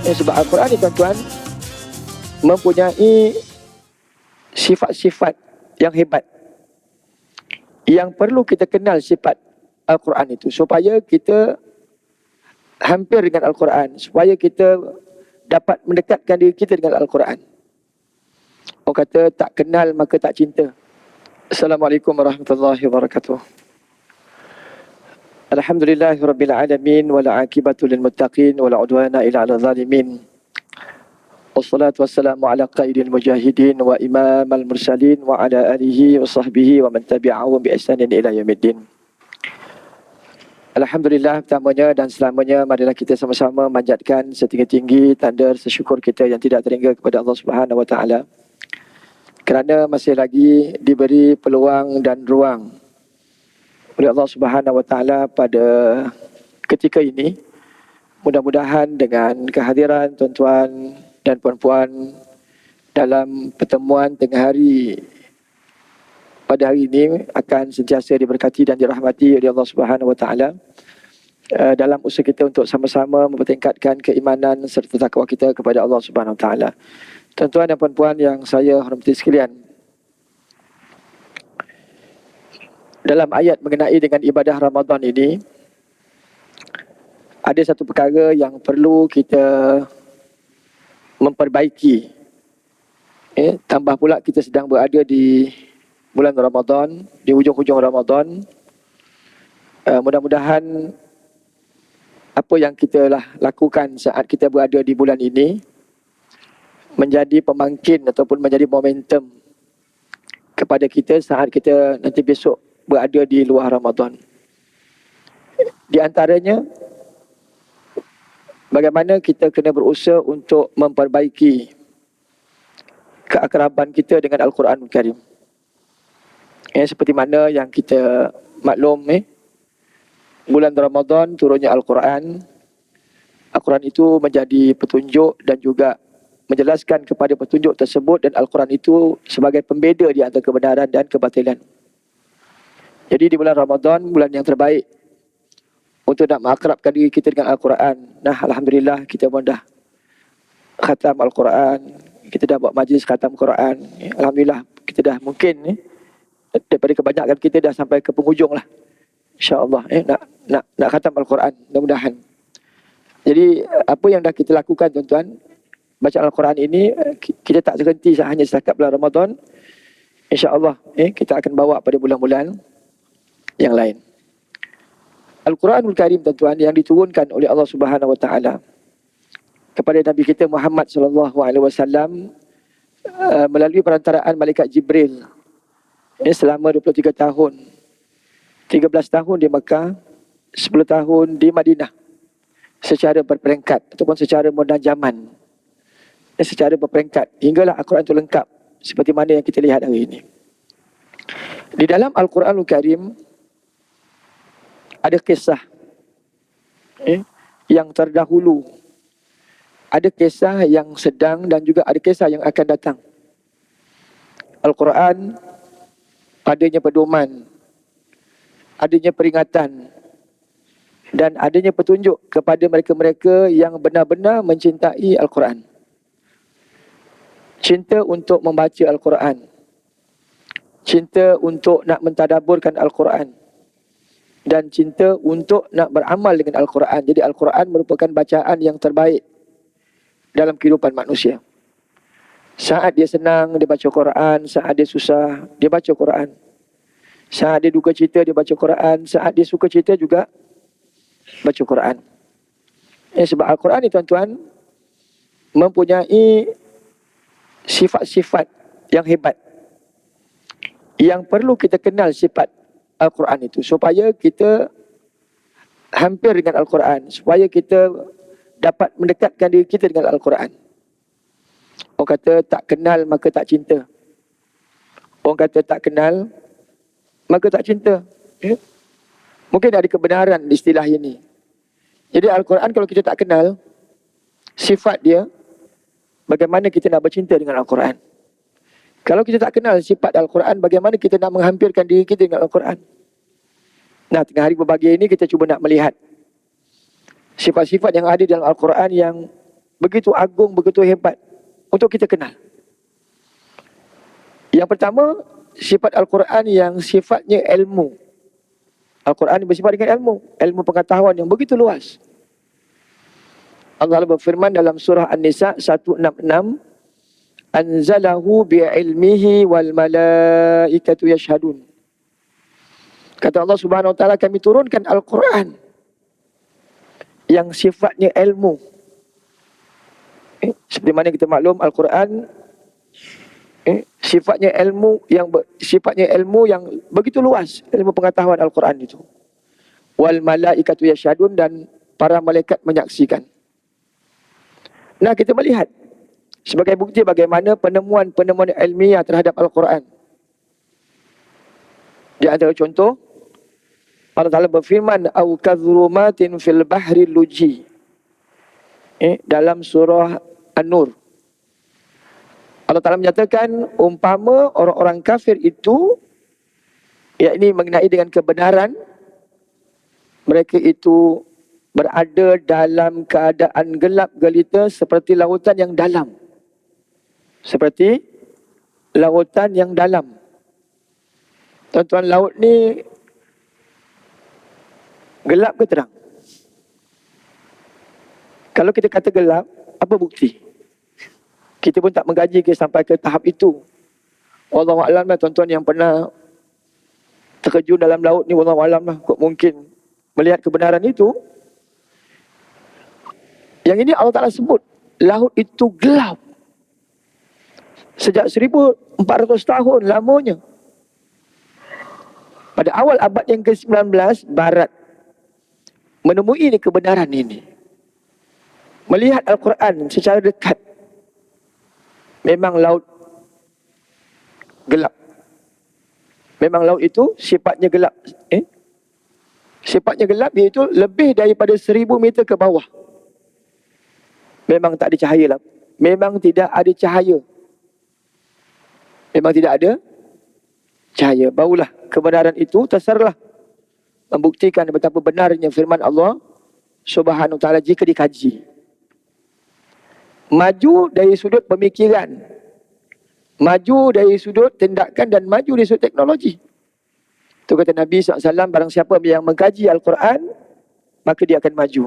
Sebab Al-Quran ni tuan-tuan mempunyai sifat-sifat yang hebat, yang perlu kita kenal sifat Al-Quran itu supaya kita hampir dengan Al-Quran, supaya kita dapat mendekatkan diri kita dengan Al-Quran. Orang kata tak kenal maka tak cinta. Assalamualaikum warahmatullahi wabarakatuh. Alhamdulillahirabbil alamin wal aqibatu lil muttaqin wala udwana illa 'alal zalimin. Wassalatu wassalamu ala qaidil mujahidin wa imamal mursalin wa ala alihi wa sahbihi wa man tabi'ahum bi ihsanin ila yaumiddin. Alhamdulillah, pertamanya dan selamanya marilah kita sama-sama manjatkan setinggi-tinggi tanda rasa syukur kita yang tidak terhingga kepada Allah Subhanahu wa taala, kerana masih lagi diberi peluang dan ruang oleh Allah Subhanahu wa taala pada ketika ini. Mudah-mudahan dengan kehadiran tuan-tuan dan puan-puan dalam pertemuan tengah hari pada hari ini akan sentiasa diberkati dan dirahmati oleh Allah Subhanahu wa taala dalam usaha kita untuk sama-sama mempertingkatkan keimanan serta takwa kita kepada Allah Subhanahu wa taala. Tuan-tuan dan puan-puan yang saya hormati sekalian, dalam ayat mengenai dengan ibadah Ramadan ini, ada satu perkara yang perlu kita memperbaiki. Tambah pula kita sedang berada di bulan Ramadan, di hujung-hujung Ramadan. Mudah-mudahan apa yang kita lakukan saat kita berada di bulan ini menjadi pemangkin ataupun menjadi momentum kepada kita saat kita nanti besok berada di luar Ramadan. Di antaranya, bagaimana kita kena berusaha untuk memperbaiki keakraban kita dengan Al-Quranul Karim. Seperti mana yang kita maklum, bulan Ramadan turunnya Al-Quran. Al-Quran itu menjadi petunjuk dan juga menjelaskan kepada petunjuk tersebut, dan Al-Quran itu sebagai pembeda di antara kebenaran dan kebatilan. Jadi di bulan Ramadan, bulan yang terbaik untuk nak mengakrabkan diri kita dengan Al-Quran. Nah, Alhamdulillah kita pun dah khatam Al-Quran, kita dah buat majlis khatam Quran. Alhamdulillah kita dah mungkin daripada kebanyakan kita dah sampai ke penghujung lah, InsyaAllah nak khatam Al-Quran, mudah-mudahan. Jadi apa yang dah kita lakukan tuan-tuan, bacaan Al-Quran ini kita tak berhenti hanya setakat bulan Ramadan. InsyaAllah kita akan bawa pada bulan-bulan yang lain. Al-Quranul Karim tuan-tuan yang diturunkan oleh Allah Subhanahu wa taala kepada Nabi kita Muhammad sallallahu alaihi wasallam melalui perantaraan malaikat Jibril selama 23 tahun. 13 tahun di Mekah, 10 tahun di Madinah secara berperingkat ataupun secara munajaman. Secara berperingkat hinggalah Al-Quran itu lengkap seperti mana yang kita lihat hari ini. Di dalam Al-Quranul Karim ada kisah yang terdahulu, ada kisah yang sedang, dan juga ada kisah yang akan datang. Al-Quran adanya pedoman, adanya peringatan, dan adanya petunjuk kepada mereka-mereka yang benar-benar mencintai Al-Quran. Cinta untuk membaca Al-Quran, cinta untuk nak mentadaburkan Al-Quran, dan cinta untuk nak beramal dengan Al-Quran. Jadi Al-Quran merupakan bacaan yang terbaik dalam kehidupan manusia. Saat dia senang, dia baca Quran. Saat dia susah, dia baca Quran. Saat dia duka cita, dia baca Quran. Saat dia suka cita juga baca Quran. Sebab Al-Quran ni tuan-tuan mempunyai sifat-sifat yang hebat, yang perlu kita kenal sifat Al-Quran itu supaya kita hampir dengan Al-Quran, supaya kita dapat mendekatkan diri kita dengan Al-Quran. Orang kata tak kenal maka tak cinta. Orang kata tak kenal maka tak cinta. Mungkin ada kebenaran di istilah ini. Jadi Al-Quran kalau kita tak kenal sifat dia, bagaimana kita nak bercinta dengan Al-Quran? Kalau kita tak kenal sifat Al-Quran, bagaimana kita nak menghampirkan diri kita dengan Al-Quran? Nah, tengah hari berbahagia ini kita cuba nak melihat sifat-sifat yang ada dalam Al-Quran yang begitu agung, begitu hebat untuk kita kenal. Yang pertama, sifat Al-Quran yang sifatnya ilmu. Al-Quran bersifat dengan ilmu pengetahuan yang begitu luas. Allah berfirman dalam surah An-Nisa 166, anzalahu bi'ilmihi wal malaikatu yashhadun. Kata Allah Subhanahu wa taala, kami turunkan Al-Quran yang sifatnya ilmu. Seperti mana kita maklum, Al-Quran sifatnya ilmu yang begitu luas, ilmu pengetahuan Al-Quran itu. Wal malaikatu yashhadun, dan para malaikat menyaksikan. Nah, kita melihat sebagai bukti bagaimana penemuan-penemuan ilmiah terhadap Al-Quran. Di antara contoh, Allah Ta'ala berfirman, au kadhrumatin fil bahri luji, dalam surah An-Nur. Allah Ta'ala menyatakan umpama orang-orang kafir itu, yakni mengenai dengan kebenaran, mereka itu berada dalam keadaan gelap gelita seperti lautan yang dalam. Seperti lautan yang dalam. Tuan-tuan, laut ni gelap ke terang? Kalau kita kata gelap, apa bukti? Kita pun tak mengkaji sampai ke tahap itu. Wallahualam lah, tuan-tuan yang pernah terjun dalam laut ni, wallahualam lah, kok mungkin melihat kebenaran itu. Yang ini Allah Ta'ala sebut, laut itu gelap. Sejak 1400 tahun lamanya. Pada awal abad yang ke-19, Barat menemui ini kebenaran ini. Melihat Al-Quran secara dekat. Memang laut gelap. Memang laut itu sifatnya gelap. Sifatnya gelap, iaitu lebih daripada 1000 meter ke bawah. Memang tak ada cahaya lah. Memang tidak ada cahaya. Memang tidak ada cahaya. Barulah kebenaran itu terserlah membuktikan betapa benarnya firman Allah Subhanahu wa taala jika dikaji. Maju dari sudut pemikiran, maju dari sudut tindakan, dan maju dari sudut teknologi. Itu kata Nabi SAW, barang siapa yang mengkaji Al-Quran, maka dia akan maju.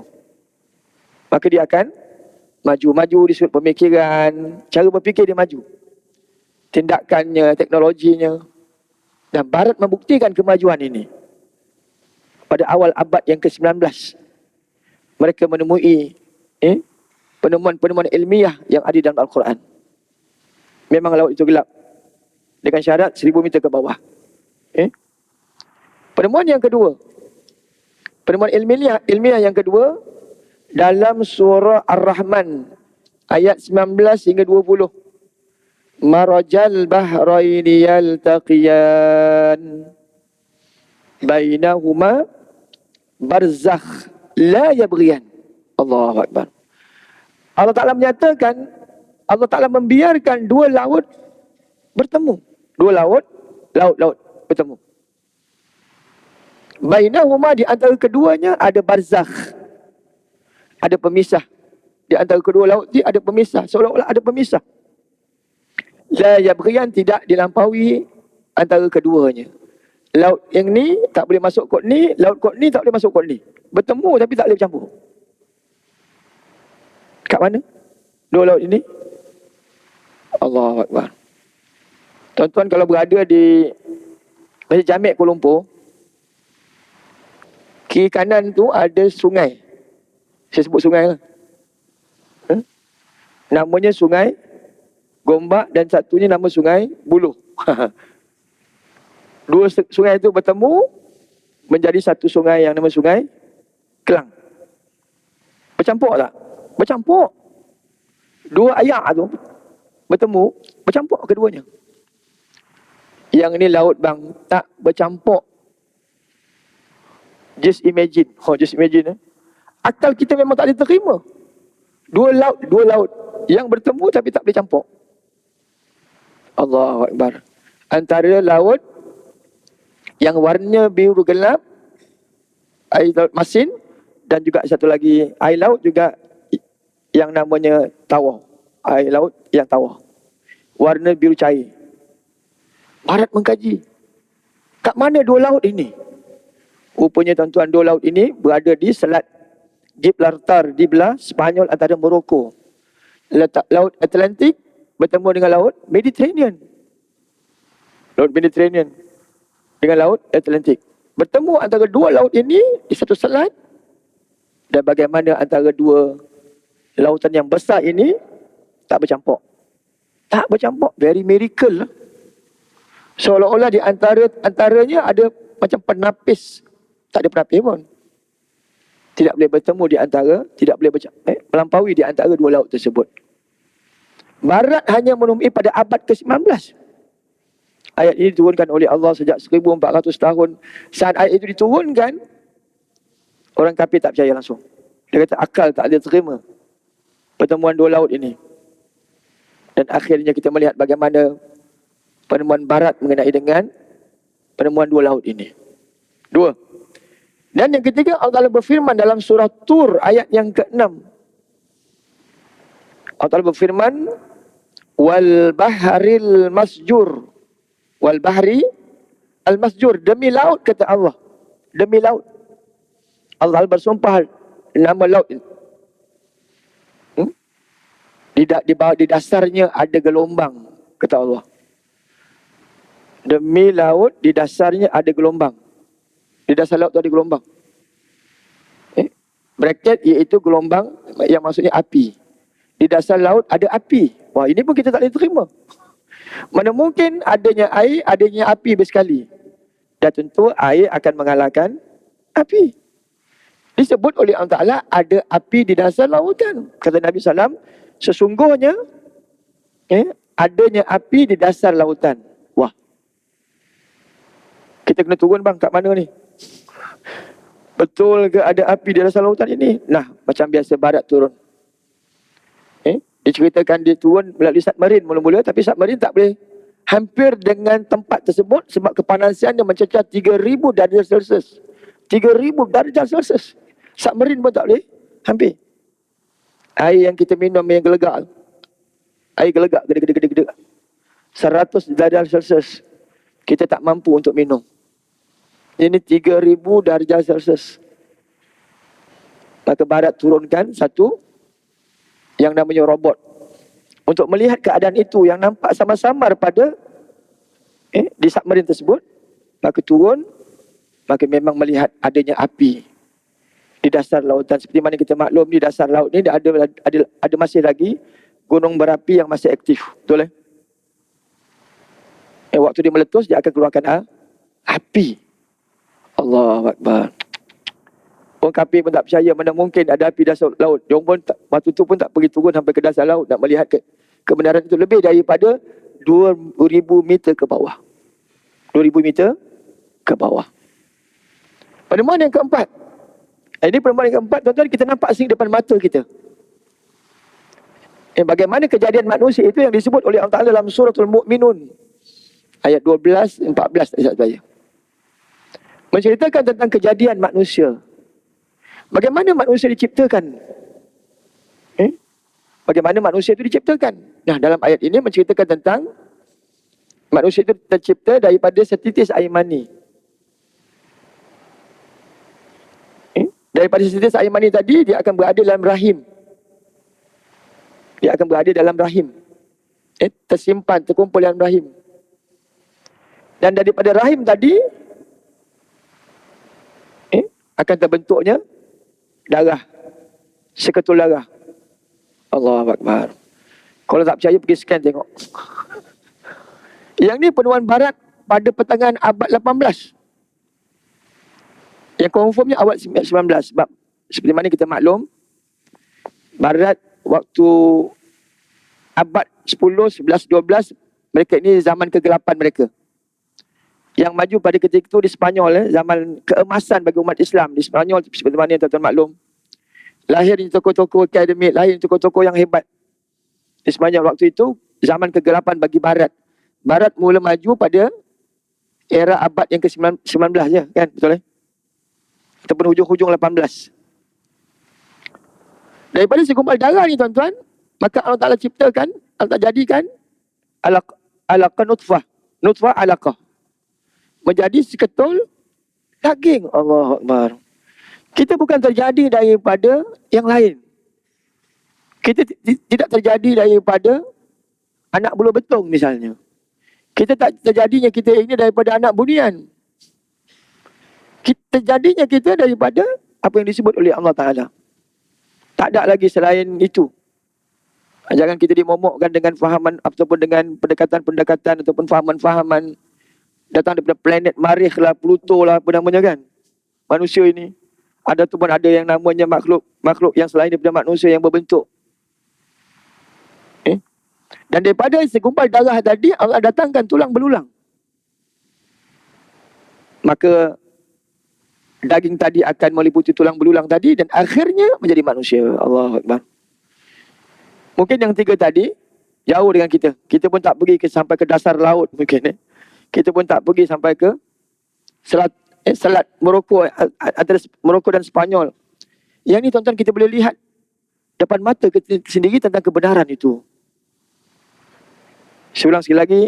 Maka dia akan maju. Maju di sudut pemikiran, cara berfikir dia maju. Tindakannya, teknologinya. Dan Barat membuktikan kemajuan ini. Pada awal abad yang ke-19, mereka menemui penemuan-penemuan ilmiah yang ada dalam Al-Quran. Memang laut itu gelap. Dengan syarat 1000 meter ke bawah. Penemuan yang kedua. Penemuan ilmiah yang kedua, dalam surah Ar-Rahman, ayat 19 hingga 20. Marajal bahraini yaltaqiyan. Bainahuma barzakh la yabghiyan. Allahu Akbar. Allah Ta'ala menyatakan, Allah Ta'ala membiarkan dua laut bertemu. Dua laut bertemu. Bainahuma, di antara keduanya ada barzakh. Ada pemisah. Di antara kedua laut ni ada pemisah. Seolah-olah ada pemisah. La yabghiyan, tidak dilampaui antara keduanya. Laut yang ni tak boleh masuk kot ni, laut kot ni tak boleh masuk kot ni. Bertemu tapi tak boleh bercampur. Kat mana dua laut ini? Allahu Akbar. Tuan-tuan, kalau berada di Masjid Jamek Kuala Lumpur, kiri kanan tu ada sungai. Saya sebut sungai lah. Namanya Sungai Gombak, dan satunya nama Sungai Buloh. Dua sungai itu bertemu menjadi satu sungai yang nama Sungai Kelang. Bercampur tak? Bercampur. Dua air tu bertemu, bercampur keduanya. Yang ini laut bang, tak bercampur. Just imagine. Just imagine. Akal kita memang tak boleh terima. Dua laut yang bertemu tapi tak boleh campur. Allahu Akbar. Antara laut yang warnanya biru gelap, air laut masin, dan juga satu lagi air laut juga yang namanya tawar. Air laut yang tawar. Warna biru cair. Barat mengkaji. Kat mana dua laut ini? Rupanya tuan-tuan, dua laut ini berada di Selat Gibraltar di belah Sepanyol antara Morocco. Letak Laut Atlantik bertemu dengan Laut Mediterranean. Laut Mediterranean dengan Laut Atlantik. Bertemu antara dua laut ini di satu selat. Dan bagaimana antara dua lautan yang besar ini tak bercampur. Tak bercampur. Very miracle lah. Seolah-olah di antaranya ada macam penapis. Tak ada penapis pun. Tidak boleh bertemu di antara, tidak boleh melampaui di antara dua laut tersebut. Barat hanya menemui pada abad ke-19. Ayat ini diturunkan oleh Allah sejak 1400 tahun. Saat ayat itu diturunkan, orang kafir tak percaya langsung. Dia kata akal tak ada terima pertemuan dua laut ini. Dan akhirnya kita melihat bagaimana penemuan barat mengenai dengan penemuan dua laut ini. Dua. Dan yang ketiga, Allah Ta'ala berfirman dalam surah Tur ayat yang ke-6. Allah Ta'ala berfirman, wal bahril masjur. Wal bahri al masjur. Demi laut, kata Allah. Demi laut. Allah Ta'ala bersumpah nama laut ini. Di dasarnya ada gelombang, kata Allah. Demi laut, di dasarnya ada gelombang. Di dasar laut tu ada gelombang. Bracket iaitu gelombang yang maksudnya api. Di dasar laut ada api. Wah, ini pun kita tak boleh terima. Mana mungkin adanya air, adanya api bersekali. Dan tentu air akan mengalahkan api. Disebut oleh Allah Ta'ala ada api di dasar lautan. Kata Nabi SAW, sesungguhnya adanya api di dasar lautan. Wah. Kita kena turun bang, kat mana ni? Betul ke ada api di dasar lautan ini? Nah, macam biasa barat turun. Diceritakan dia turun melalui submarin mula-mula, tapi submarin tak boleh hampir dengan tempat tersebut sebab kepanasannya mencecah 3000 darjah Celsius. 3000 darjah Celsius. Submarin pun tak boleh hampir. Air yang kita minum yang gelegak. Air gelegak, gede-gede. 100 darjah Celsius. Kita tak mampu untuk minum. Ini 3000 darjah Celsius. Maka barat turunkan satu yang namanya robot untuk melihat keadaan itu yang nampak samar-samar pada di submarin tersebut. Maka turun, maka memang melihat adanya api di dasar lautan. Seperti mana kita maklum, di dasar laut ni ada masih lagi gunung berapi yang masih aktif. Betul eh? Waktu dia meletus, dia akan keluarkan api. Allahu Akbar. Orang kafir pun tak percaya mana mungkin ada api dasar laut. Dia pun waktu tu pun tak pergi turun sampai ke dasar laut nak melihat kebenaran itu. Lebih daripada 2000 meter ke bawah. 2000 meter ke bawah. Penemuan yang keempat. Ini penemuan yang keempat, tuan-tuan, kita nampak sini depan mata kita. Bagaimana kejadian manusia itu yang disebut oleh Allah Ta'ala dalam suratul Mu'minun. Ayat 12, 14 tak silap saya. Menceritakan tentang kejadian manusia. Bagaimana manusia diciptakan? Bagaimana manusia itu diciptakan? Nah, dalam ayat ini menceritakan tentang manusia itu tercipta daripada setitis air mani. Daripada setitis air mani tadi, dia akan berada dalam rahim. Dia akan berada dalam rahim. Tersimpan, terkumpul dalam rahim. Dan daripada rahim tadi, akan terbentuknya darah. Seketul darah. Allahu Akbar. Kalau tak percaya, pergi scan tengok. Yang ni penemuan barat pada pertengahan abad 18. Yang confirmnya abad 19. Sebab seperti mana kita maklum, barat waktu abad 10, 11, 12, mereka ini zaman kegelapan mereka. Yang maju pada ketika itu di Sepanyol, zaman keemasan bagi umat Islam di Sepanyol, seperti mana yang tuan-tuan maklum. Lahir tokoh-tokoh akademik, lahir tokoh-tokoh yang hebat. Di Sepanyol waktu itu, zaman kegelapan bagi Barat. Barat mula maju pada era abad yang ke-19 je, kan? Betul eh? Ataupun hujung-hujung 18. Daripada segumpal darah ni tuan-tuan, maka Allah Ta'ala ciptakan, Allah Ta'ala jadikan alaqah nutfah. Nutfah alaqah. Menjadi seketul daging. Allahu Akbar. Kita bukan terjadi daripada yang lain. Kita tidak terjadi daripada anak bulu betung misalnya. Kita tak terjadinya kita ini daripada anak bunian. Kita jadinya kita daripada apa yang disebut oleh Allah Ta'ala. Tak ada lagi selain itu. Jangan kita dimomokkan dengan fahaman ataupun dengan pendekatan-pendekatan ataupun fahaman-fahaman datang daripada planet Marikh lah, Pluto lah, apa namanya kan. Manusia ini. Ada tu pun ada yang namanya makhluk yang selain daripada manusia yang berbentuk. Dan daripada segumpal darah tadi Allah datangkan tulang belulang. Maka daging tadi akan meliputi tulang belulang tadi dan akhirnya menjadi manusia. Allahu Akbar. Mungkin yang tiga tadi jauh dengan kita. Kita pun tak pergi sampai ke dasar laut mungkin. Kita pun tak pergi sampai ke Selat Morocco, antara Morocco dan Sepanyol. Yang ni tuan-tuan kita boleh lihat depan mata kita sendiri tentang kebenaran itu. Saya ulang sekali lagi,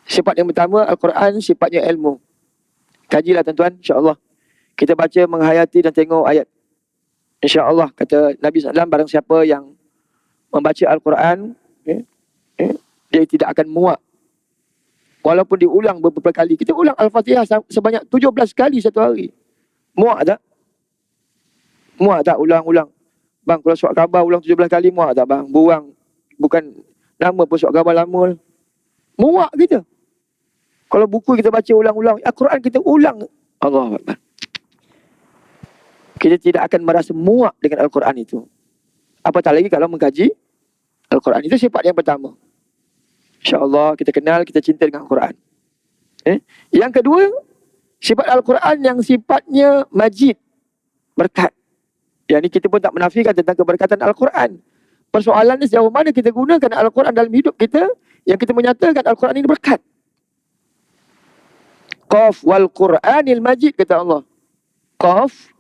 sifat yang pertama Al-Quran, sifatnya ilmu. Kajilah tuan-tuan, insya-Allah. Kita baca, menghayati dan tengok ayat. Insya-Allah kata Nabi SAW, barang siapa yang membaca Al-Quran, dia tidak akan muak. Walaupun diulang beberapa kali. Kita ulang Al-Fatihah sebanyak 17 kali satu hari. Muak tak? Muak tak ulang-ulang? Bang, kalau surat khabar ulang 17 kali, muak tak bang? Buang. Bukan nama pun surat khabar lama. Muak kita. Kalau buku kita baca ulang-ulang, Al-Quran kita ulang. Allahu Akbar. Kita tidak akan merasa muak dengan Al-Quran itu. Apatah lagi kalau mengkaji Al-Quran. Itu sifat yang pertama. InsyaAllah kita kenal, kita cinta dengan Al-Quran. Yang kedua, sifat Al-Quran yang sifatnya majid, berkat. Yang ini kita pun tak menafikan tentang keberkatan Al-Quran. Persoalannya sejauh mana kita gunakan Al-Quran dalam hidup kita, yang kita menyatakan Al-Quran ini berkat. Qaf wal Qur'anil Majid, kata Allah. Qaf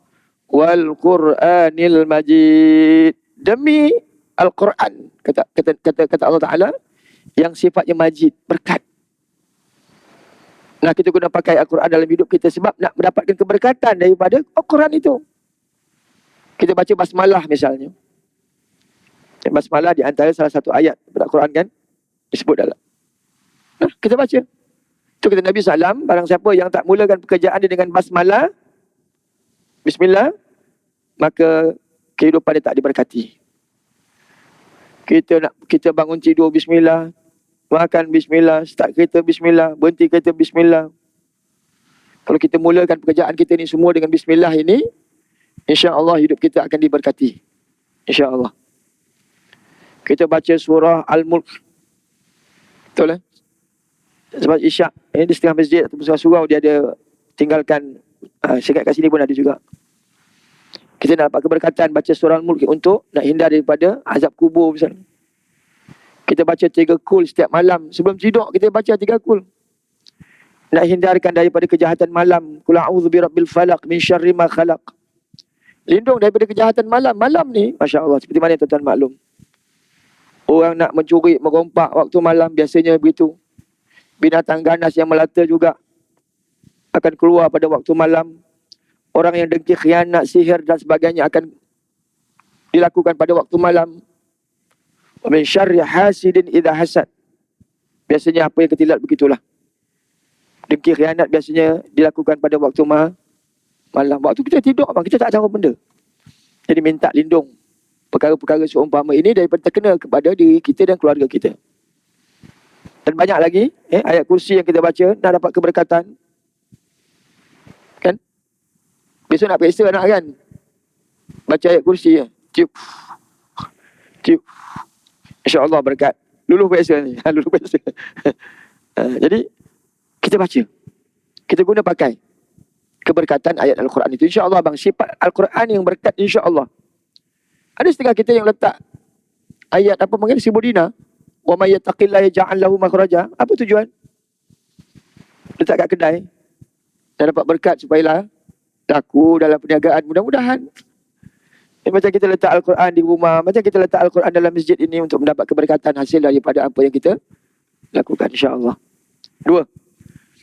wal Qur'anil Majid. Demi Al-Quran, kata Allah Ta'ala, yang sifatnya majid, berkat. Nah, kita guna pakai Al-Quran dalam hidup kita sebab nak mendapatkan keberkatan daripada Al-Quran itu. Kita baca basmalah misalnya. Basmalah di antara salah satu ayat daripada Al-Quran kan, disebut dalam. Nah, kita baca. Itu kata Nabi SAW, barang siapa yang tak mulakan pekerjaan dia dengan basmalah, bismillah, maka kehidupan dia tak diberkati. Kita bangun tidur bismillah, makan bismillah, start kereta bismillah, berhenti kereta bismillah. Kalau kita mulakan pekerjaan kita ni semua dengan bismillah ini, insya-Allah hidup kita akan diberkati. Insya-Allah. Kita baca surah Al-Mulk. Betul lah. Sebab Isyak di setengah masjid atau surau dia ada tinggalkan, saya kat sini pun ada juga. Kita nak dapat keberkatan baca surah Al-Mulk untuk nak hindar daripada azab kubur misalnya. Kita baca 3 kul setiap malam. Sebelum tidur kita baca 3 kul. Nak hindarkan daripada kejahatan malam. Qul a'udzu birabbil falaq min syarri ma khalaq. Lindung daripada kejahatan malam. Malam ni, masya-Allah, seperti mana tuan-tuan maklum. Orang nak mencuri, merompak waktu malam biasanya begitu. Binatang ganas yang melata juga akan keluar pada waktu malam. Orang yang dengki, khianat, sihir dan sebagainya akan dilakukan pada waktu malam. Wa min syarri hasidin idza hasad. Biasanya apa yang ketilat begitulah. Dengki, khianat biasanya dilakukan pada waktu malam. Waktu kita tidur, kita tak tahu benda. Jadi minta lindung perkara-perkara seumpama ini daripada terkena kepada diri kita dan keluarga kita. Dan banyak lagi ayat kursi yang kita baca nak dapat keberkatan. Kan? Besok nak periksa anak kan? Baca ayat kursi ya. Tiup. InsyaAllah berkat. Luluh periksa ni. Luluh periksa. Jadi, kita baca. Kita guna pakai keberkatan ayat Al-Quran itu. InsyaAllah bang, sifat Al-Quran yang berkat insyaAllah. Ada setengah kita yang letak ayat apa panggil Seribu Dinar. Wa may yattaqillaha yaj'al lahu makhraja. Apa tujuan? Letak kat kedai. Dan dapat berkat supaya laku dalam perniagaan. Mudah-mudahan. Macam kita letak Al-Quran di rumah, macam kita letak Al-Quran dalam masjid ini untuk mendapat keberkatan hasil daripada apa yang kita lakukan, insya-Allah. 2.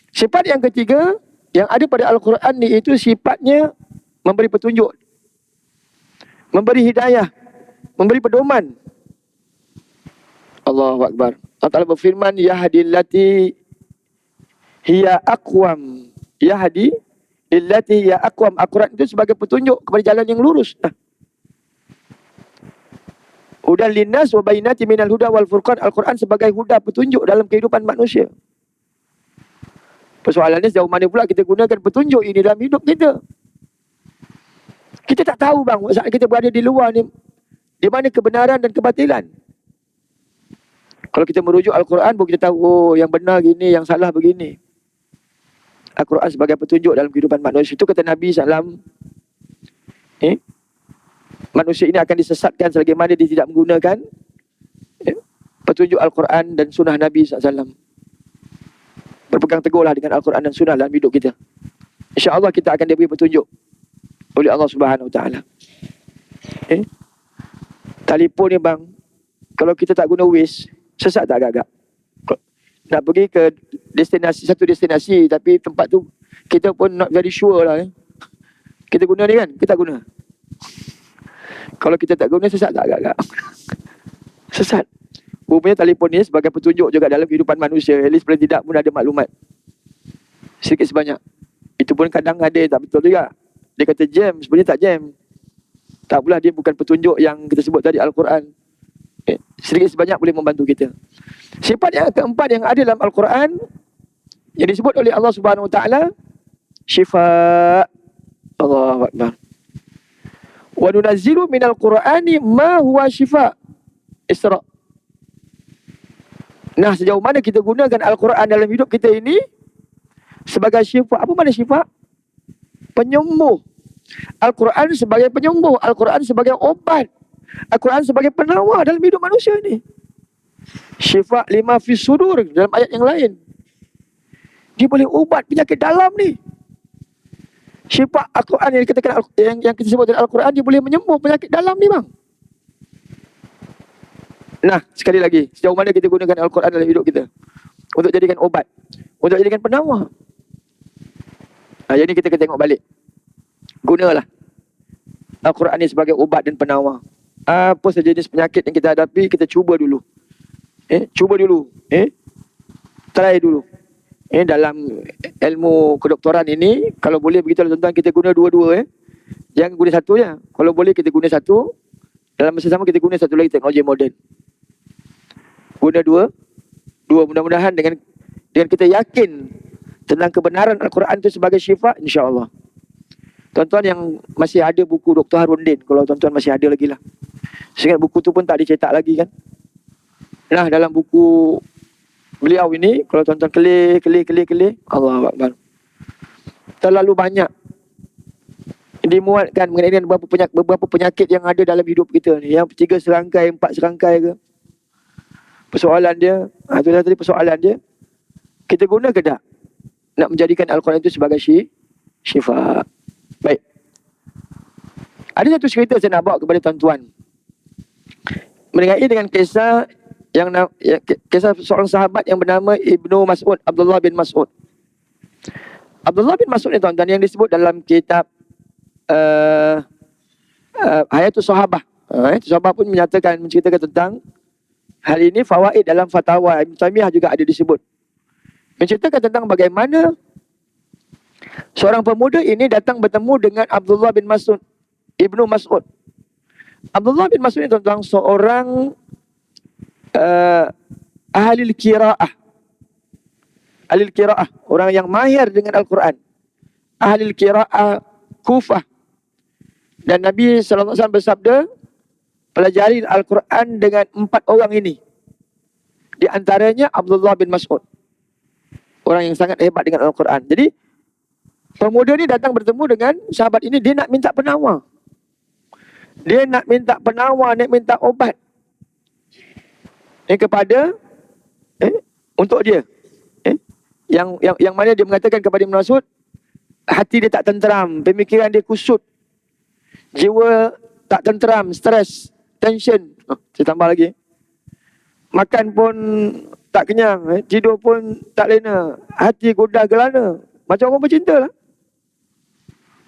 Sifat yang ketiga yang ada pada Al-Quran ni, itu sifatnya memberi petunjuk, memberi hidayah, memberi pedoman. Allahu Akbar. Allah Ta'ala berfirman, Yahdil lati hiya aqwam. Yahdi illati hiya aqwam. Al-Quran itu sebagai petunjuk kepada jalan yang lurus. Hudan linnas wa bayyinatin minal huda wal furqan. Al-Quran sebagai huda, petunjuk dalam kehidupan manusia. Persoalannya sejauh mana pula kita gunakan petunjuk ini dalam hidup kita. Kita tak tahu bang, saat kita berada di luar ni, di mana kebenaran dan kebatilan. Kalau kita merujuk Al-Quran, baru kita tahu, oh yang benar gini, yang salah begini. Al-Quran sebagai petunjuk dalam kehidupan manusia. Itu kata Nabi SAW. Manusia ini akan disesatkan selagi mana dia tidak menggunakan petunjuk Al-Quran dan sunnah Nabi SAW. Berpegang teguhlah dengan Al-Quran dan sunnah dalam hidup kita. InsyaAllah kita akan diberi petunjuk oleh Allah Subhanahu Wa Taala. Telefon ni bang, kalau kita tak guna Waze, sesat tak agak-agak? Nak pergi ke satu destinasi, tapi tempat tu kita pun not very sure lah. Kita guna ni kan? Kita guna. Kalau kita tak guna, sesat tak agak-agak? Sesat. Rupanya telefon ni sebagai petunjuk juga dalam kehidupan manusia. At least paling tidak pun ada maklumat sedikit sebanyak. Itu pun kadang ada tak betul juga. Dia kata jam, sebenarnya tak jam. Tak pula, dia bukan petunjuk yang kita sebut tadi Al-Quran. Sedikit sebanyak boleh membantu kita. Sifat yang keempat yang ada dalam Al-Quran yang disebut oleh Allah Subhanahu Wa Taala, syifa. Allahu Akbar. Wa nunazzilu minal Qur'ani ma huwa syifa. Isra. Nah, sejauh mana kita gunakan Al-Quran dalam hidup kita ini sebagai syifa. Apa makna syifa? Penyembuh. Al-Quran sebagai penyembuh, Al-Quran sebagai obat, Al-Quran sebagai penawar dalam hidup manusia ni. Syifa lima fis sudur dalam ayat yang lain. Dia boleh ubat penyakit dalam ni. Syifa Al-Quran yang dikatakan yang kita sebut dalam Al-Quran, dia boleh menyembuh penyakit dalam ni bang. Nah, sekali lagi, sejauh mana kita gunakan Al-Quran dalam hidup kita untuk jadikan obat, untuk jadikan penawar. Yang ni kita kena tengok balik. Gunalah Al-Quran ni sebagai obat dan penawar. Apa saja jenis penyakit yang kita hadapi, kita cuba dulu. Cuba dulu. Try dulu. Dalam ilmu kedoktoran ini, kalau boleh begitu tuan-tuan, kita guna dua-dua. Jangan guna satu je. Kalau boleh kita guna satu, dalam masa sama kita guna satu lagi teknologi moden. Guna dua. Mudah-mudahan dengan kita yakin tentang kebenaran Al-Quran itu sebagai syifa, insya-Allah. Tuan-tuan yang masih ada buku Dr. Harundin, kalau tuan-tuan masih ada lagi lah. Seingat buku tu pun tak dicetak lagi kan. Nah, dalam buku beliau ini, kalau tuan-tuan kelik, Allahu Akbar, terlalu banyak dimuatkan mengenai beberapa penyakit yang ada dalam hidup kita ni. Yang 3 serangkai, 4 serangkai ke. Persoalan dia, itu tadi persoalan dia, kita guna ke tak nak menjadikan Al-Quran itu sebagai syifa. Baik. Ada satu cerita saya nak bawa kepada tuan-tuan mengenai dengan kisah kisah seorang sahabat yang bernama Ibnu Mas'ud, Abdullah bin Mas'ud. Abdullah bin Mas'ud ni tuan-tuan yang disebut dalam kitab Hayatus Sahabah. Hayatus Sahabah pun menceritakan tentang hal ini. Fawaid dalam fatwa Ibn Taymiyah juga ada disebut. Menceritakan tentang bagaimana seorang pemuda ini datang bertemu dengan Abdullah bin Mas'ud, Ibnu Mas'ud. Abdullah bin Mas'ud ini tentang seorang ahli qiraah. Ahli qiraah, orang yang mahir dengan Al-Quran. Ahli qiraah Kufah. Dan Nabi SAW bersabda, pelajari Al-Quran dengan 4 orang ini. Di antaranya Abdullah bin Mas'ud, orang yang sangat hebat dengan Al-Quran. Jadi pemuda ni datang bertemu dengan sahabat ini, dia nak minta penawar. Dia nak minta penawar, nak minta obat. Kepada untuk dia. Yang mana dia mengatakan kepada Ibn Mas'ud, hati dia tak tenteram, pemikiran dia kusut, jiwa tak tenteram, stres, tension. Saya tambah lagi. Makan pun tak kenyang, tidur pun tak lena, hati godah gelana. Macam orang bercinta lah.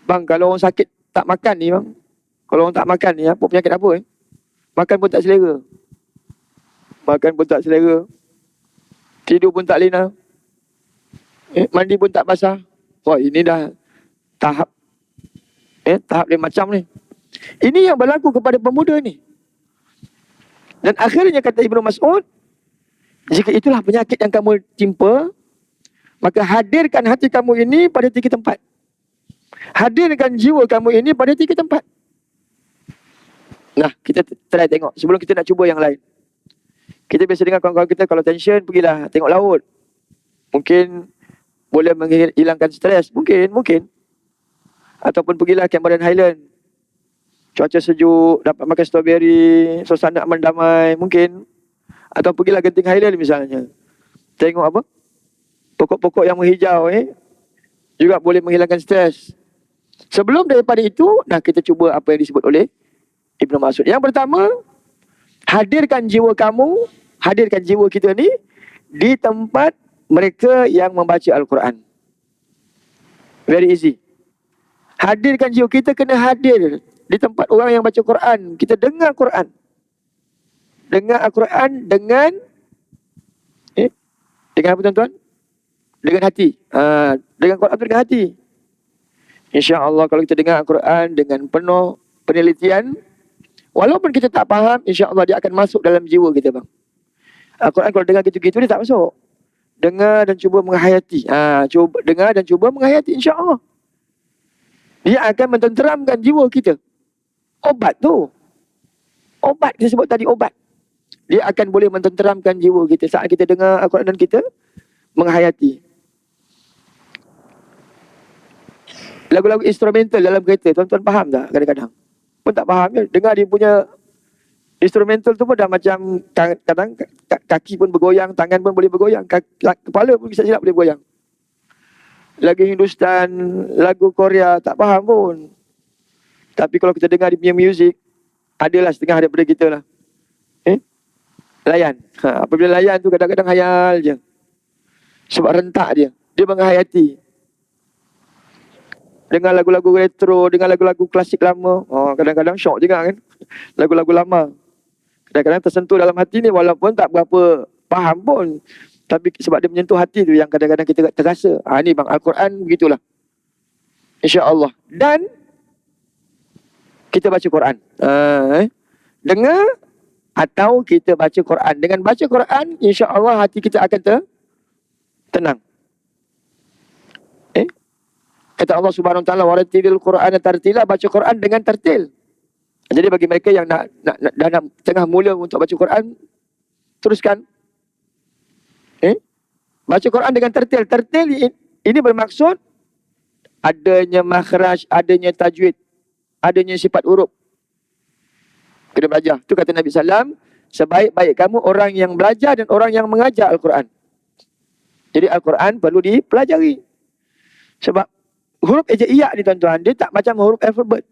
Bang, kalau orang sakit tak makan ni bang, kalau orang tak makan ni, apa penyakit apa makan pun tak selera. Makan pun tak selera, tidur pun tak lena, mandi pun tak basah. Wah, ini dah tahap tahap lain macam ni. Ini yang berlaku kepada pemuda ni. Dan akhirnya kata Ibnu Mas'ud, jika itulah penyakit yang kamu timpa, maka hadirkan hati kamu ini pada 3 tempat. Hadirkan jiwa kamu ini pada 3 tempat. Nah, kita try tengok sebelum kita nak cuba yang lain. Kita biasa dengar kawan-kawan kita kalau tension, pergilah tengok laut. Mungkin boleh menghilangkan stres. Mungkin. Ataupun pergilah Cameron Highland. Cuaca sejuk, dapat makan strawberry, suasana aman damai, mungkin. Atau pergilah Genting Highland misalnya. Tengok apa? Pokok-pokok yang menghijau juga boleh menghilangkan stres. Sebelum daripada itu, kita cuba apa yang disebut oleh Ibnu Mas'ud. Yang pertama, hadirkan jiwa kamu, hadirkan jiwa kita ni di tempat mereka yang membaca Al-Quran. Very easy. Hadirkan jiwa kita, kena hadir di tempat orang yang baca Quran. Kita dengar Quran. Dengar Al-Quran dengan dengan apa tuan-tuan? Dengan hati. Dengan Quran itu dengan hati. InsyaAllah kalau kita dengar Al-Quran dengan penuh penelitian, walaupun kita tak faham, insyaAllah dia akan masuk dalam jiwa kita bang. Al-Quran kalau dengar gitu-gitu dia tak masuk. Dengar dan cuba menghayati. Cuba dengar dan cuba menghayati, insyaAllah dia akan mententeramkan jiwa kita. Obat tu. Obat kita sebut tadi, obat. Dia akan boleh mententeramkan jiwa kita saat kita dengar Al-Quran dan kita menghayati. Lagu-lagu instrumental dalam kereta, tuan-tuan faham tak kadang-kadang? Pun tak faham ya. Dengar dia punya instrumental tu pun dah macam kadang kaki pun bergoyang, tangan pun boleh bergoyang, kepala pun bisa silap boleh bergoyang. Lagu Hindustan, lagu Korea tak faham pun. Tapi kalau kita dengar dia punya muzik, adalah setengah daripada kita lah. Layan. Apabila layan tu kadang-kadang hayal je. Sebab rentak dia. Dia menghayati. Dengar lagu-lagu retro, dengar lagu-lagu klasik lama. Kadang-kadang syok juga kan. Lagu-lagu lama. Kadang-kadang tersentuh dalam hati ni walaupun tak berapa faham pun. Tapi sebab dia menyentuh hati tu yang kadang-kadang kita terasa. Ni bang, Al-Quran begitulah. InsyaAllah. Dan kita baca Quran. Dengar atau kita baca Quran. Dengan baca Quran, insya-Allah hati kita akan tenang. Kata Allah Subhanahu Wa Taala, "Warattilil Qur'ana tartila", baca Quran dengan tertil. Jadi bagi mereka yang nak tengah mula untuk baca Quran, teruskan. Baca Quran dengan tertil. Tertil ini bermaksud adanya makhraj, adanya tajwid, adanya sifat huruf. Kena belajar. Itu kata Nabi SAW, sebaik-baik kamu orang yang belajar dan orang yang mengajar Al-Quran. Jadi Al-Quran perlu dipelajari. Sebab huruf ejaiyah ni tuan-tuan, dia tak macam huruf alfabet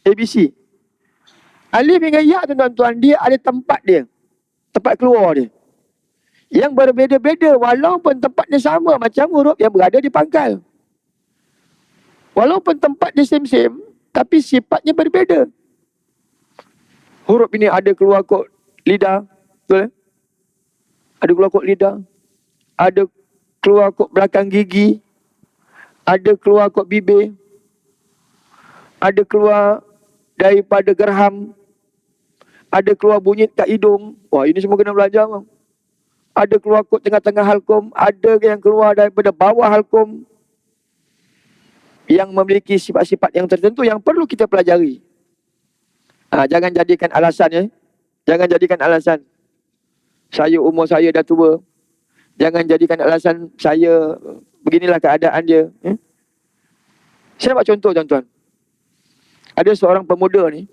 ABC. Alif hingga ya tuan-tuan, dia ada tempat dia. Tempat keluar dia. Yang berbeza-beza walaupun tempatnya sama macam huruf yang berada di pangkal. Walaupun tempat dia same-same, tapi sifatnya berbeza. Huruf ini ada keluar kok lidah, betul? Ada keluar kok lidah, ada keluar kok belakang gigi, ada keluar kok bibir, ada keluar daripada gerham, ada keluar bunyi kat hidung. Wah, ini semua kena belajar bang. Ada keluar kok tengah-tengah halkum, ada yang keluar daripada bawah halkum, yang memiliki sifat-sifat yang tertentu yang perlu kita pelajari. Jangan jadikan alasan ya. Jangan jadikan alasan umur saya dah tua. Jangan jadikan alasan saya beginilah keadaan dia. Saya buat contoh tuan-tuan. Ada seorang pemuda ni.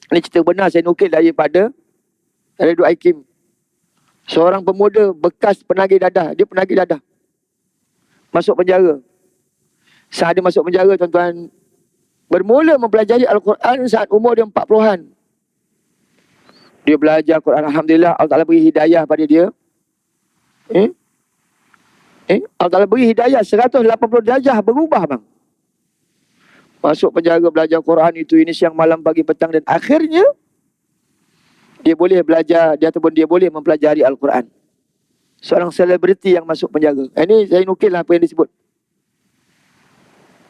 Ini cerita benar saya nukil daripada Duk Hakim. Seorang pemuda bekas penagih dadah. Dia penagih dadah. Masuk penjara. Saat dia masuk penjara tuan-tuan, bermula mempelajari Al-Quran saat umur dia 40-an. Dia belajar Quran, alhamdulillah Allah Taala beri hidayah pada dia. Allah Taala beri hidayah 180 darjah berubah bang. Masuk penjara belajar Quran itu ini siang malam pagi petang, dan akhirnya dia boleh belajar, dia ataupun dia boleh mempelajari Al-Quran. Seorang selebriti yang masuk penjara. Ini saya nukil apa yang disebut.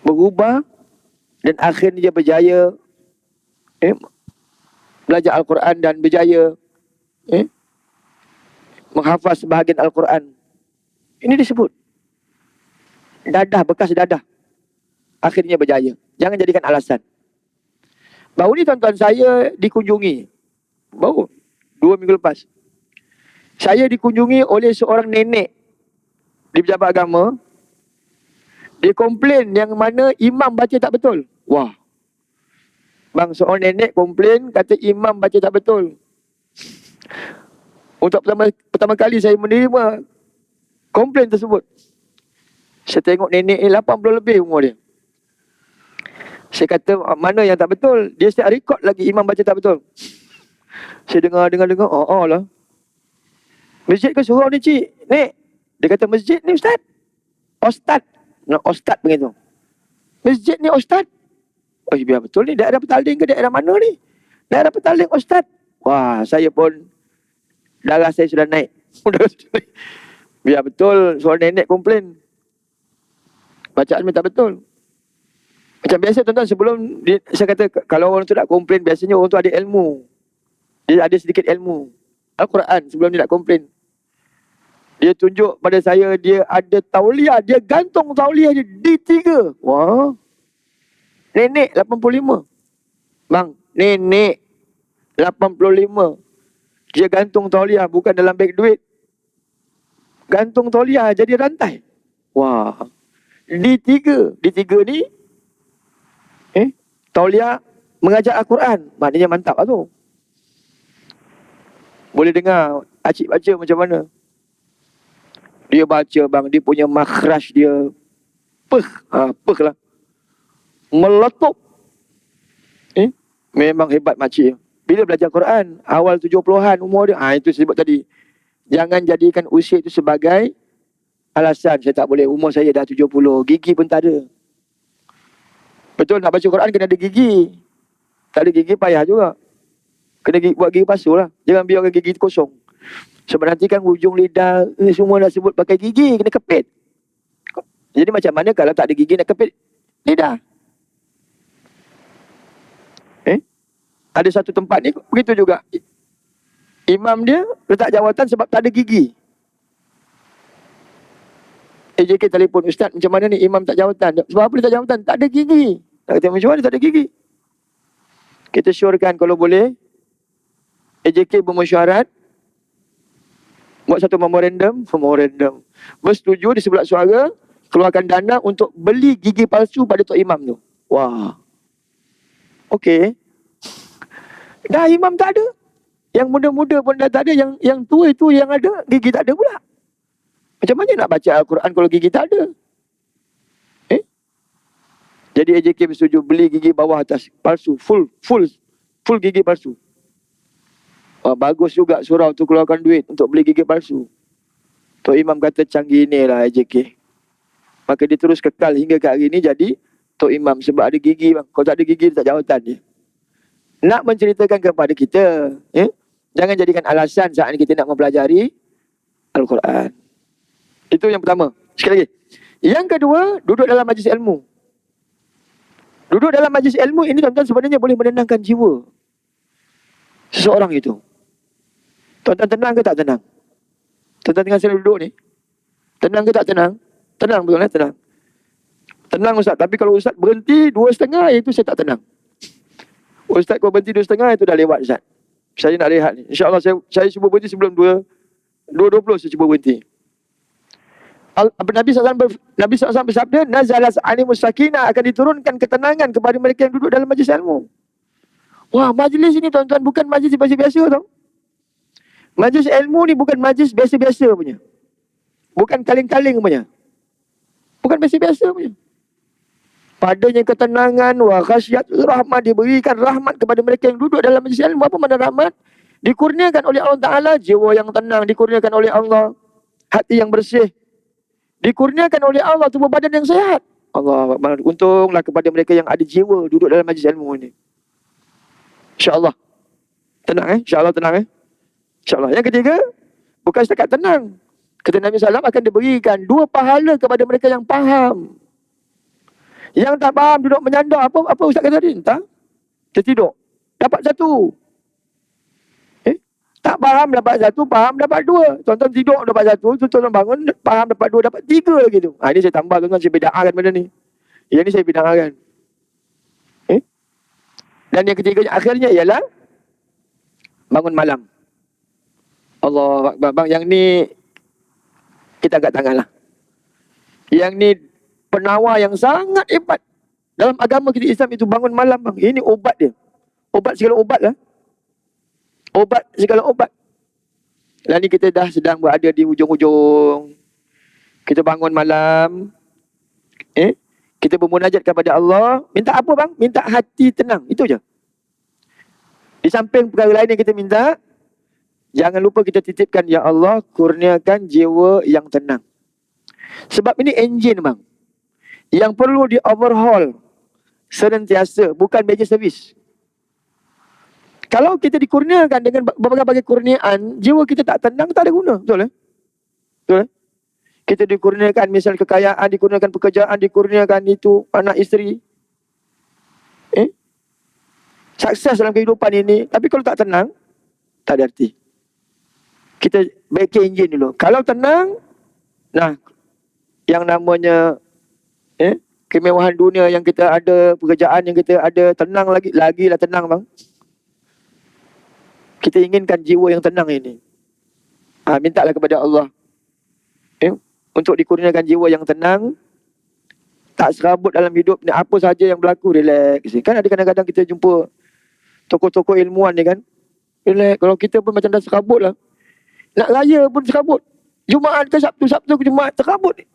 Berubah dan akhirnya dia berjaya belajar Al-Quran dan berjaya menghafaz sebahagian Al-Quran. Ini disebut dadah, bekas dadah. Akhirnya berjaya. Jangan jadikan alasan. Baru ni tuan-tuan saya dikunjungi. Baru 2 minggu lepas. Saya dikunjungi oleh seorang nenek di pejabat agama. Dia komplain yang mana imam baca tak betul. Wah. Bang, seorang nenek komplain kata imam baca tak betul. Untuk pertama kali saya menerima komplain tersebut. Saya tengok nenek ni 80 lebih umur dia. Saya kata mana yang tak betul? Dia setiap rekod lagi imam baca tak betul. Saya dengar. Oh lah. Masjid ke surau ni cik? Nek. Dia kata masjid ni ustaz. Ustaz. Nak ustaz begitu. Masjid ni ustaz. Oh biar betul ni. Daerah Petaling ke daerah mana ni? Daerah Petaling ustaz. Wah, saya pun darah saya sudah naik. Biar betul soal nenek komplain. Bacaan ni tak betul. Macam biasa tuan-tuan, sebelum saya kata kalau orang tu nak komplain, biasanya orang tu ada ilmu. Dia ada sedikit ilmu Al-Quran sebelum dia nak komplain. Dia tunjuk pada saya dia ada tauliah, dia gantung tauliah dia di 3. Wah. Nenek 85. Bang, nenek 85. Dia gantung tauliah bukan dalam beg duit. Gantung tauliah jadi rantai. Wah. Di 3 ni tauliah mengajar Al-Quran. Maknanya mantap lah tu. Boleh dengar acik baca macam mana. Dia baca bang, dia punya makhraj dia peh lah. Meletup. Memang hebat makcik. Bila belajar Quran, awal 70-an umur dia. Itu sebab tadi. Jangan jadikan usia itu sebagai alasan. Saya tak boleh, umur saya dah 70. Gigi pun tak ada. Betul, nak baca Quran kena ada gigi. Tak ada gigi payah juga. Kena buat gigi palsu lah. Jangan biarkan gigi kosong. Sebab nanti kan ujung lidah ni semua dah sebut pakai gigi, kena kepit. Jadi macam mana kalau tak ada gigi nak kepit lidah? Ada satu tempat ni begitu juga. Imam dia letak jawatan sebab tak ada gigi. AJK telefon, ustaz macam mana ni imam tak jawatan? Sebab apa dia tak jawatan? Tak ada gigi. Nak kata macam mana tak ada gigi? Kita syorkan kalau boleh AJK bermesyuarat, buat satu memorandum, bersetuju di sebelah suara, keluarkan dana untuk beli gigi palsu pada tok imam tu. Wah. Okey. Dah imam tak ada. Yang muda-muda pun dah tak ada, yang tua itu yang ada gigi tak ada pula. Macam mana nak baca Al-Quran kalau gigi tak ada? Jadi AJK bersetuju beli gigi bawah atas palsu, full gigi palsu. Bagus juga surau tu keluarkan duit untuk beli gigi palsu. Tok Imam kata canggih ni lah AJK. Maka dia terus kekal hingga ke hari ni jadi Tok Imam sebab ada gigi bang. Kalau tak ada gigi dia tak jawatan dia. Nak menceritakan kepada kita, jangan jadikan alasan saat kita nak mempelajari Al-Quran. Itu yang pertama. Sekali lagi. Yang kedua, duduk dalam majlis ilmu. Duduk dalam majlis ilmu ini tuan-tuan sebenarnya boleh menenangkan jiwa seseorang itu. Tuan-tuan tenang ke tak tenang? Tuan-tuan tengah saya duduk ni, tenang ke tak tenang? Tenang betul lah, tenang. Tenang Ustaz, tapi kalau Ustaz berhenti 2.5, itu saya tak tenang. Ustaz kalau berhenti 2.5, itu dah lewat Ustaz. Saya nak rehat ni. InsyaAllah saya cuba berhenti sebelum 2.20 saya cuba berhenti. Nabi SAW bersabda, nazalas animus sakinah, akan diturunkan ketenangan kepada mereka yang duduk dalam majlis ilmu. Wah, majlis ini tuan-tuan bukan majlis biasa-biasa tau. Majlis ilmu ni bukan majlis biasa-biasa punya. Bukan kaling-kaling punya. Bukan biasa-biasa punya. Padanya ketenangan, wa ghasyiyatuhum rahmah, diberikan rahmat kepada mereka yang duduk dalam majlis ilmu. Apa makna rahmat? Dikurniakan oleh Allah Ta'ala jiwa yang tenang, dikurniakan oleh Allah hati yang bersih, dikurniakan oleh Allah tubuh badan yang sehat. Allah Akbar. Untunglah kepada mereka yang ada jiwa duduk dalam majlis ilmu ini. InsyaAllah tenang InsyaAllah tenang InsyaAllah. Yang ketiga, bukan setakat tenang. Kata Nabi SAW akan diberikan 2 pahala kepada mereka yang faham. Yang tak faham duduk menyandar. Apa Ustaz kata tadi? Entah. Tertidur. Dapat 1. Tak faham dapat 1, faham dapat 2. Tuan-tuan tidur dapat 1, tuan-tuan bangun faham dapat 2, dapat 3 gitu. Ini saya tambah tuan-tuan, saya bida'ahkan benda ni. Yang ni saya bida'ahkan. Dan yang ketiganya akhirnya ialah bangun malam. Allah Akbar. Bang, yang ni kita angkat tangan lah. Yang ni penawar yang sangat hebat. Dalam agama kita Islam itu bangun malam bang. Ini obat dia. Obat segala obat lah. Obat segala obat. Dan ni kita dah sedang berada di hujung-hujung. Kita bangun malam. Kita bermunajat kepada Allah. Minta apa bang? Minta hati tenang. Itu je. Di samping perkara lain yang kita minta, jangan lupa kita titipkan, ya Allah, kurniakan jiwa yang tenang. Sebab ini enjin bang, yang perlu di overhaul senantiasa, bukan meja servis. Kalau kita dikurniakan dengan berbagai-bagai kurniaan, jiwa kita tak tenang, tak ada guna. Betul? Betul? Kita dikurniakan misal kekayaan, dikurniakan pekerjaan, dikurniakan itu anak isteri. Sukses dalam kehidupan ini, tapi kalau tak tenang, tak ada arti. Kita baiki enjin dulu. Kalau tenang, nah, yang namanya kemewahan dunia yang kita ada, pekerjaan yang kita ada, tenang lagi lah tenang bang. Kita inginkan jiwa yang tenang ini. Mintalah kepada Allah untuk dikurniakan jiwa yang tenang, tak serabut dalam hidup ni, apa saja yang berlaku, relax. Kan ada kadang-kadang kita jumpa tokoh-tokoh ilmuwan ni kan, relax. Kalau kita pun macam dah serabut lah. Nak raya pun serabut. Jumaat ke Sabtu, Sabtu ke Jumaat, serabut ni.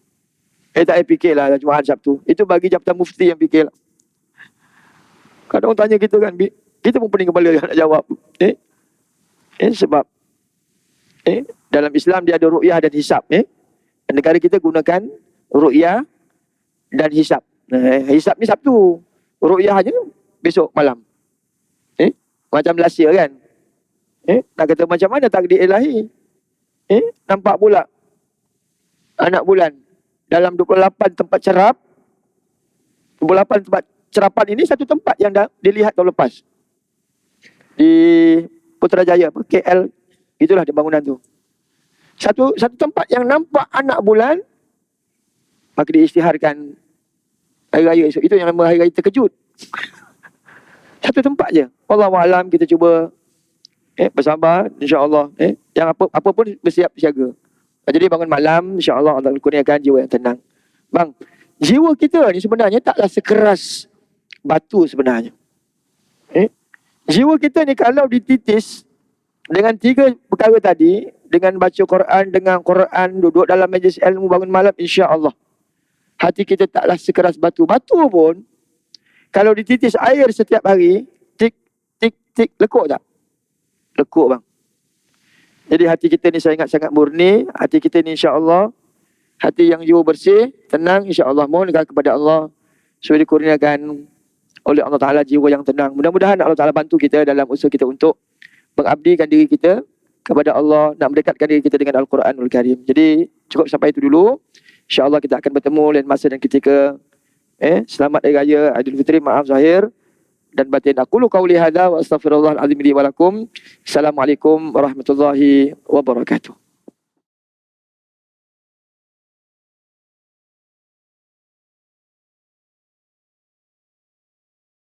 Tak payah fikir lah Jumaat Sabtu. Itu bagi Jabatan Mufti yang fikir lah. Kadang orang tanya kita kan, kita pun pening kepala nak jawab. Sebab dalam Islam dia ada ru'yah dan hisab. Negara kita gunakan ru'yah dan hisab. Hisab ni Sabtu, ru'yahnya besok malam. Macam Malaysia kan. Nak kata macam mana takdir ilahi. Nampak pula anak bulan dalam 28 tempat cerap. 28 tempat cerapan ini satu tempat yang dah dilihat tahun lepas. Di Putrajaya, KL, itulah di bangunan tu. Satu tempat yang nampak anak bulan, maka diisytiharkan hari raya esok. Itu yang nama hari raya terkejut. Satu tempat je. Wallahualam, kita cuba bersabar, insya-Allah. Yang apa pun bersiap siaga. Jadi bangun malam, insya-Allah Allah kurniakan jiwa yang tenang. Bang, jiwa kita ni sebenarnya taklah sekeras batu sebenarnya. Jiwa kita ni kalau dititis dengan 3 perkara tadi, dengan baca Quran, dengan Quran, duduk dalam majlis ilmu, bangun malam, insya-Allah hati kita taklah sekeras batu. Batu pun kalau dititis air setiap hari, tik tik tik, lekuk tak? Lekuk bang. Jadi hati kita ni saya ingat sangat murni. Hati kita ni insya-Allah hati yang jiwa bersih, tenang, insya-Allah. Mohon kepada Allah supaya dikurniakan oleh Allah Ta'ala jiwa yang tenang. Mudah-mudahan Allah Ta'ala bantu kita dalam usaha kita untuk mengabdikan diri kita kepada Allah, nak mendekatkan diri kita dengan Al-Quranul Karim. Jadi cukup sampai itu dulu. InsyaAllah kita akan bertemu lain masa dan ketika. Selamat Hari Raya Aidilfitri, maaf zahir dan batin. Aqulu qawli hadza wa astaghfirullahal azim li wa lakum. Assalamualaikum warahmatullahi wabarakatuh.